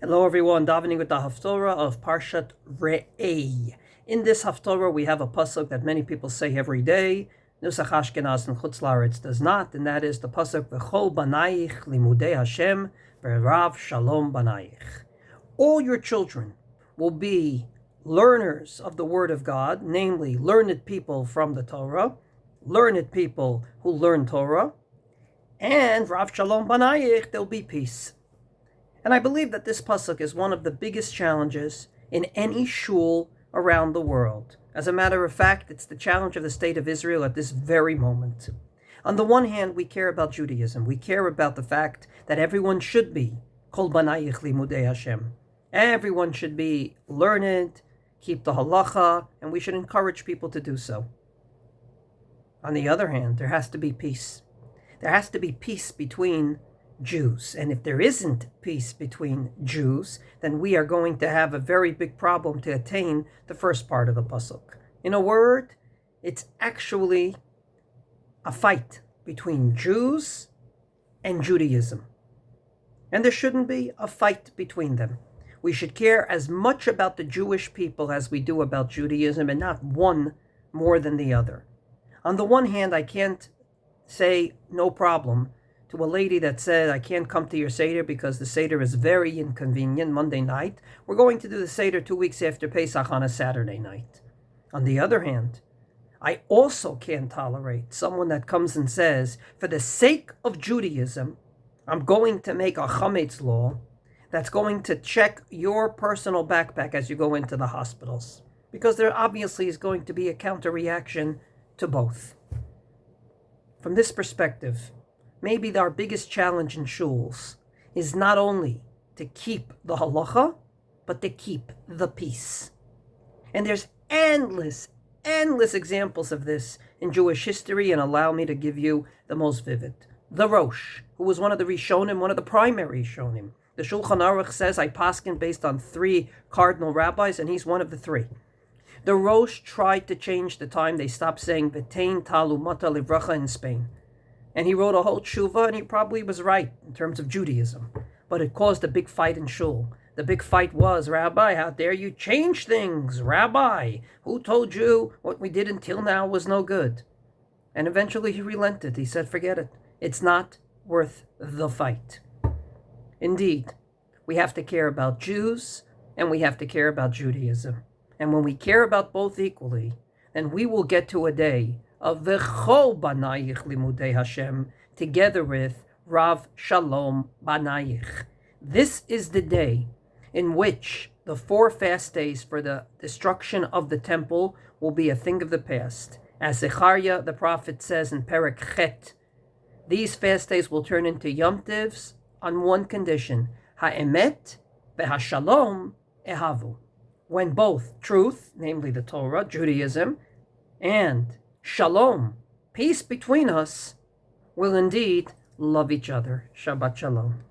Hello everyone, Davening with the Haftorah of Parshat Reey. In this Haftorah we have a pasuk that many people say every day. Nusach Ashkenaz and Chutz La'aretz does not, and that is the pasuk V'chol banayich limudei Hashem v'rav shalom banayich. All your children will be learners of the Word of God, namely learned people from the Torah, learned people who learn Torah, and Rav Shalom banayich, there'll be peace. And I believe that this pasuk is one of the biggest challenges in any shul around the world. As a matter of fact, it's the challenge of the state of Israel at this very moment. On the one hand, we care about Judaism. We care about the fact that everyone should be Kol Banayich Limudei Hashem. Everyone should be learned, keep the halacha, and we should encourage people to do so. On the other hand, there has to be peace. There has to be peace between Jews. And if there isn't peace between Jews, then we are going to have a very big problem to attain the first part of the pasuk. In a word, it's actually a fight between Jews and Judaism. And there shouldn't be a fight between them. We should care as much about the Jewish people as we do about Judaism, and not one more than the other. On the one hand, I can't say no problem to a lady that said, I can't come to your Seder because the Seder is very inconvenient Monday night. We're going to do the Seder 2 weeks after Pesach on a Saturday night. On the other hand, I also can't tolerate someone that comes and says, for the sake of Judaism, I'm going to make a chametz law that's going to check your personal backpack as you go into the hospitals. Because there obviously is going to be a counter-reaction to both. From this perspective, maybe our biggest challenge in shuls is not only to keep the halacha, but to keep the peace. And there's endless examples of this in Jewish history, and allow me to give you the most vivid. The Rosh, who was one of the Rishonim, one of the primary Rishonim. The Shulchan Aruch says, I paskin based on 3 cardinal rabbis, and he's one of the 3. The Rosh tried to change the time. They stopped saying V'tein talumata livracha in Spain. And he wrote a whole tshuva, and he probably was right in terms of Judaism. But it caused a big fight in shul. The big fight was, Rabbi, how dare you change things? Rabbi, who told you what we did until now was no good? And eventually he relented. He said, forget it. It's not worth the fight. Indeed, we have to care about Jews, and we have to care about Judaism. And when we care about both equally, then we will get to a day of V'chol banayich limudei Hashem, together with Rav Shalom banayich. This is the day in which the 4 fast days for the destruction of the temple will be a thing of the past. As Zechariah the prophet says in Perek Chet, these fast days will turn into Yom Tivs on one condition, ha'emet v'hashalom ehavu, when both truth, namely the Torah, Judaism, and Shalom, peace between us, will indeed love each other. Shabbat Shalom.